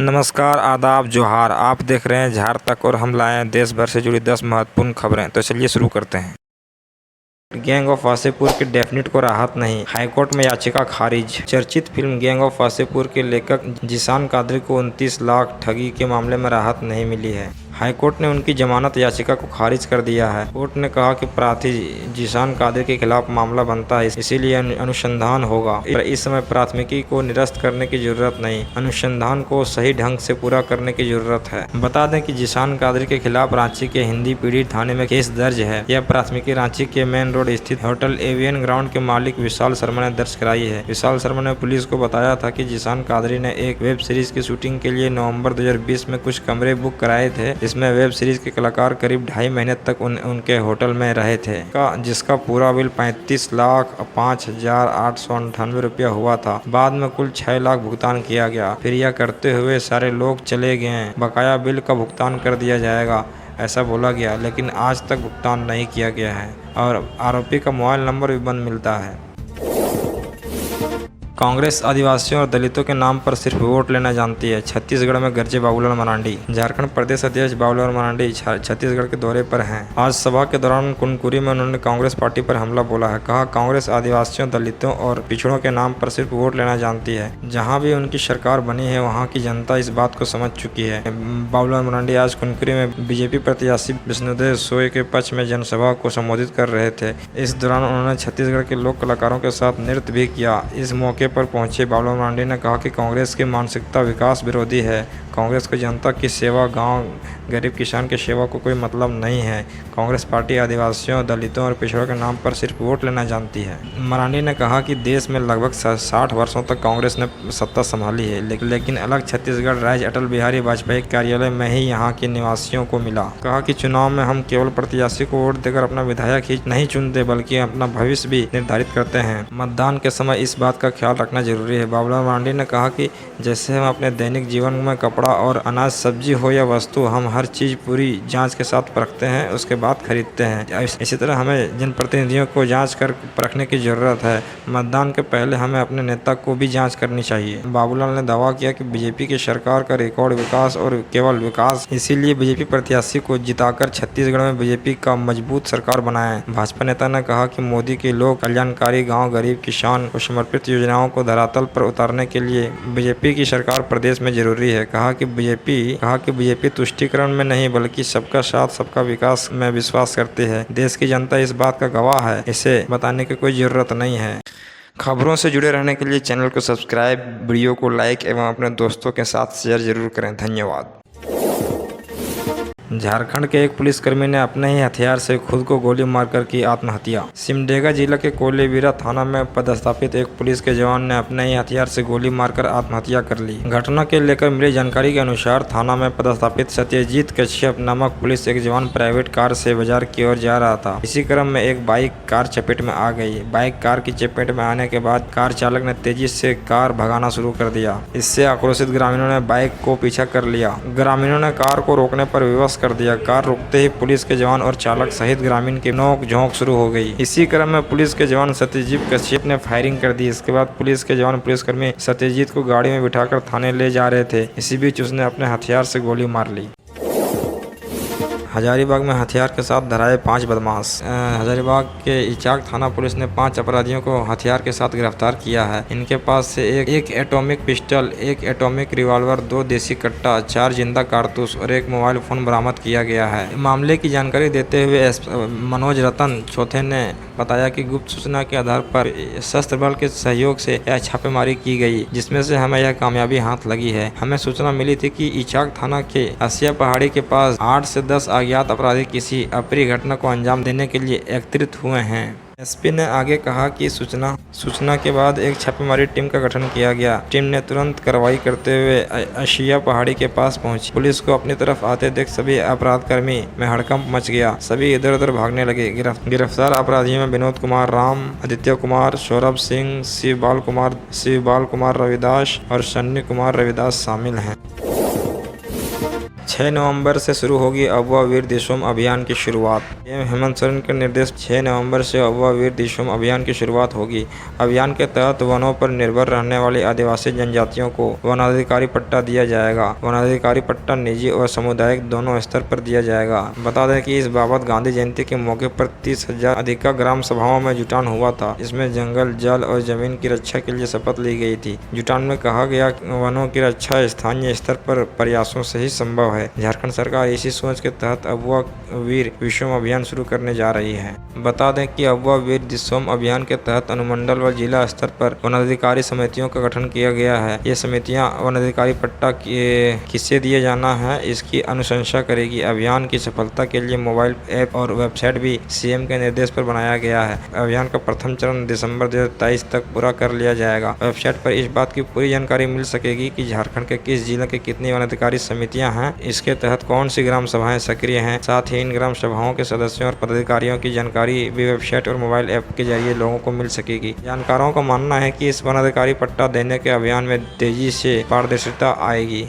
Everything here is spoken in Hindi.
नमस्कार, आदाब, जोहार। आप देख रहे हैं झार तक और हम लाए हैं देश भर से जुड़ी 10 महत्वपूर्ण खबरें। तो चलिए शुरू करते हैं। गैंग ऑफ वासेपुर के डेफिनेट को राहत नहीं, हाईकोर्ट में याचिका खारिज। चर्चित फिल्म गैंग ऑफ वासेपुर के लेखक जिशान कादरी को 29 लाख ठगी के मामले में राहत नहीं मिली है। हाईकोर्ट ने उनकी जमानत याचिका को खारिज कर दिया है। कोर्ट ने कहा कि प्रार्थी जिशान कादरी के खिलाफ मामला बनता है, इसीलिए अनुसंधान होगा। इस समय प्राथमिकी को निरस्त करने की जरूरत नहीं, अनुसंधान को सही ढंग से पूरा करने की जरूरत है। बता दें कि जिशान कादरी के खिलाफ रांची के हिंदी पीढ़ी थाने में केस दर्ज है। यह प्राथमिकी रांची के मेन रोड स्थित होटल एवियन ग्राउंड के मालिक विशाल शर्मा ने दर्ज कराई है। विशाल शर्मा ने पुलिस को बताया था कि जिशान कादरी ने एक वेब सीरीज की शूटिंग के लिए नवंबर 2020 में कुछ कमरे बुक कराए थे। इसमें वेब सीरीज के कलाकार करीब 2.5 महीने तक उनके होटल में रहे थे, जिसका पूरा बिल 35,05,898 रुपया हुआ था। बाद में कुल 6 लाख भुगतान किया गया। फिर यह करते हुए सारे लोग चले गए। बकाया बिल का भुगतान कर दिया जाएगा, ऐसा बोला गया, लेकिन आज तक भुगतान नहीं किया गया है और आरोपी का मोबाइल नंबर भी बंद मिलता है। कांग्रेस आदिवासियों और दलितों के नाम पर सिर्फ वोट लेना जानती है, छत्तीसगढ़ में गरजे बाबूलाल मरांडी। झारखंड प्रदेश अध्यक्ष बाबूलाल मरांडी छत्तीसगढ़ के दौरे पर हैं। आज सभा के दौरान कुनकुरी में उन्होंने कांग्रेस पार्टी पर हमला बोला है। कहा, कांग्रेस आदिवासियों, दलितों और पिछड़ों के नाम पर सिर्फ वोट लेना जानती है। जहाँ भी उनकी सरकार बनी है वहाँ की जनता इस बात को समझ चुकी है। बाबूलाल मरांडी आज कुनकुरी में बीजेपी प्रत्याशी विष्णुदेव सोय के पक्ष में जनसभा को संबोधित कर रहे थे। इस दौरान उन्होंने छत्तीसगढ़ के लोक कलाकारों के साथ नृत्य भी किया। इस मौके पर पहुंचे बाबूलाल मरांडी ने कहा कि कांग्रेस की मानसिकता विकास विरोधी है। कांग्रेस को जनता की सेवा, गांव, गरीब किसान की सेवा को कोई मतलब नहीं है। कांग्रेस पार्टी आदिवासियों, दलितों और पिछड़ों के नाम पर सिर्फ वोट लेना जानती है। मरांडी ने कहा कि देश में लगभग 60 वर्षों तक कांग्रेस ने सत्ता संभाली है, लेकिन अलग छत्तीसगढ़ राज्य अटल बिहारी वाजपेयी कार्यालय में ही यहाँ के निवासियों को मिला। कहा कि चुनाव में हम केवल प्रत्याशी को वोट देकर अपना विधायक ही नहीं चुनते, बल्कि अपना भविष्य भी निर्धारित करते हैं। मतदान के समय इस बात का ख्याल रखना जरूरी है। बाबूलाल मरांडी ने कहा कि जैसे हम अपने दैनिक जीवन में कपड़ा और अनाज, सब्जी हो या वस्तु, हम हर चीज पूरी जांच के साथ परखते हैं, उसके बाद खरीदते हैं। इसी तरह हमें जनप्रतिनिधियों को जांच कर परखने की जरूरत है। मतदान के पहले हमें अपने नेता को भी जांच करनी चाहिए। बाबूलाल ने दावा किया कि बीजेपी की सरकार का रिकॉर्ड विकास और केवल विकास, इसीलिए बीजेपी प्रत्याशी को जिताकर छत्तीसगढ़ में बीजेपी का मजबूत सरकार बनाए। भाजपा नेता ने कहा कि मोदी की लोक कल्याणकारी, गाँव, गरीब, किसान को समर्पित योजनाओं को धरातल पर उतारने के लिए बीजेपी की सरकार प्रदेश में जरूरी है। कहा कि बीजेपी तुष्टीकरण में नहीं बल्कि सबका साथ, सबका विकास में विश्वास करती है। देश की जनता इस बात का गवाह है, इसे बताने की कोई जरूरत नहीं है। खबरों से जुड़े रहने के लिए चैनल को सब्सक्राइब, वीडियो को लाइक एवं अपने दोस्तों के साथ शेयर जरूर करें। धन्यवाद। झारखंड के एक पुलिसकर्मी ने अपने ही हथियार से खुद को गोली मारकर की आत्महत्या। सिमडेगा जिला के कोलेबिरा थाना में पदस्थापित एक पुलिस के जवान ने अपने ही हथियार से गोली मारकर आत्महत्या कर ली। घटना के लेकर मिली जानकारी के अनुसार थाना में पदस्थापित सत्यजीत कश्यप नामक पुलिस एक जवान प्राइवेट कार से बाजार की ओर जा रहा था। इसी क्रम में एक बाइक कार चपेट में आ गई। बाइक कार की चपेट में आने के बाद कार चालक ने तेजी से कार भगाना शुरू कर दिया। इससे आक्रोशित ग्रामीणों ने बाइक को पीछा कर लिया। ग्रामीणों ने कार को रोकने पर विवश कर दिया। कार रुकते ही पुलिस के जवान और चालक सहित ग्रामीण की नोक झोंक शुरू हो गई। इसी क्रम में पुलिस के जवान सत्यजीत कश्यप ने फायरिंग कर दी। इसके बाद पुलिस के जवान पुलिसकर्मी सत्यजीत को गाड़ी में बिठाकर थाने ले जा रहे थे। इसी बीच उसने अपने हथियार से गोली मार ली। हजारीबाग में हथियार के साथ धराए 5 बदमाश। हजारीबाग के इचाक थाना पुलिस ने 5 अपराधियों को हथियार के साथ गिरफ्तार किया है। इनके पास से एक एटॉमिक पिस्टल, एक एटॉमिक रिवॉल्वर, 2 देसी कट्टा, 4 जिंदा कारतूस और एक मोबाइल फोन बरामद किया गया है। मामले की जानकारी देते हुए मनोज रतन चौथे ने बताया कि गुप्त सूचना के आधार पर सशस्त्र बल के सहयोग से यह छापेमारी की गई, जिसमें से हमें यह कामयाबी हाथ लगी है। हमें सूचना मिली थी कि इचाक थाना के हसिया पहाड़ी के पास 8 से 10 अज्ञात अपराधी किसी अप्रिय घटना को अंजाम देने के लिए एकत्रित हुए हैं। एसपी ने आगे कहा कि सूचना के बाद एक छापेमारी टीम का गठन किया गया। टीम ने तुरंत कार्रवाई करते हुए अशिया पहाड़ी के पास पहुंची। पुलिस को अपनी तरफ आते देख सभी अपराधकर्मी में हड़कंप मच गया। सभी इधर उधर भागने लगे। गिरफ्तार अपराधियों में विनोद कुमार राम, आदित्य कुमार, सौरभ सिंह, शिवबाल कुमार रविदास और सन्नी कुमार रविदास शामिल हैं। 6 नवंबर से शुरू होगी अगवा वीर दिसोम अभियान की शुरुआत। सीएम हेमंत सोरेन के निर्देश 6 नवंबर से अगवा वीर दिसोम अभियान की शुरुआत होगी। अभियान के तहत वनों पर निर्भर रहने वाली आदिवासी जनजातियों को वनाधिकारी पट्टा दिया जाएगा। वनाधिकारी पट्टा निजी और सामुदायिक दोनों स्तर पर दिया जाएगा। बता दें कि इस बाबत गांधी जयंती के मौके पर 30,000 अधिक ग्राम सभाओं में जुटान हुआ था। इसमें जंगल, जल और जमीन की रक्षा के लिए शपथ ली गई थी। जुटान में कहा गया वनों की रक्षा स्थानीय स्तर पर प्रयासों से ही संभव है। झारखंड सरकार इसी सोच के तहत अगवा वीर दिसोम अभियान शुरू करने जा रही है। बता दें कि अगवा वीर दिसोम अभियान के तहत अनुमंडल व जिला स्तर पर वनाधिकारी समितियों का गठन किया गया है। ये समितियां वनाधिकारी पट्टा किससे दिए जाना है इसकी अनुशंसा करेगी। अभियान की सफलता के लिए मोबाइल ऐप और वेबसाइट भी सीएम के निर्देश पर बनाया गया है। अभियान का प्रथम चरण दिसंबर 2023 तक पूरा कर लिया जाएगा। वेबसाइट पर इस बात की पूरी जानकारी मिल सकेगी कि झारखंड के किस जिले के कितनी वनाधिकारी समितियां हैं, इसके तहत कौन सी ग्राम सभाएं सक्रिय हैं। साथ ही इन ग्राम सभाओं के सदस्यों और पदाधिकारियों की जानकारी भी वेबसाइट और मोबाइल ऐप के जरिए लोगों को मिल सकेगी। जानकारों का मानना है कि इस वनाधिकारी पट्टा देने के अभियान में तेजी से पारदर्शिता आएगी।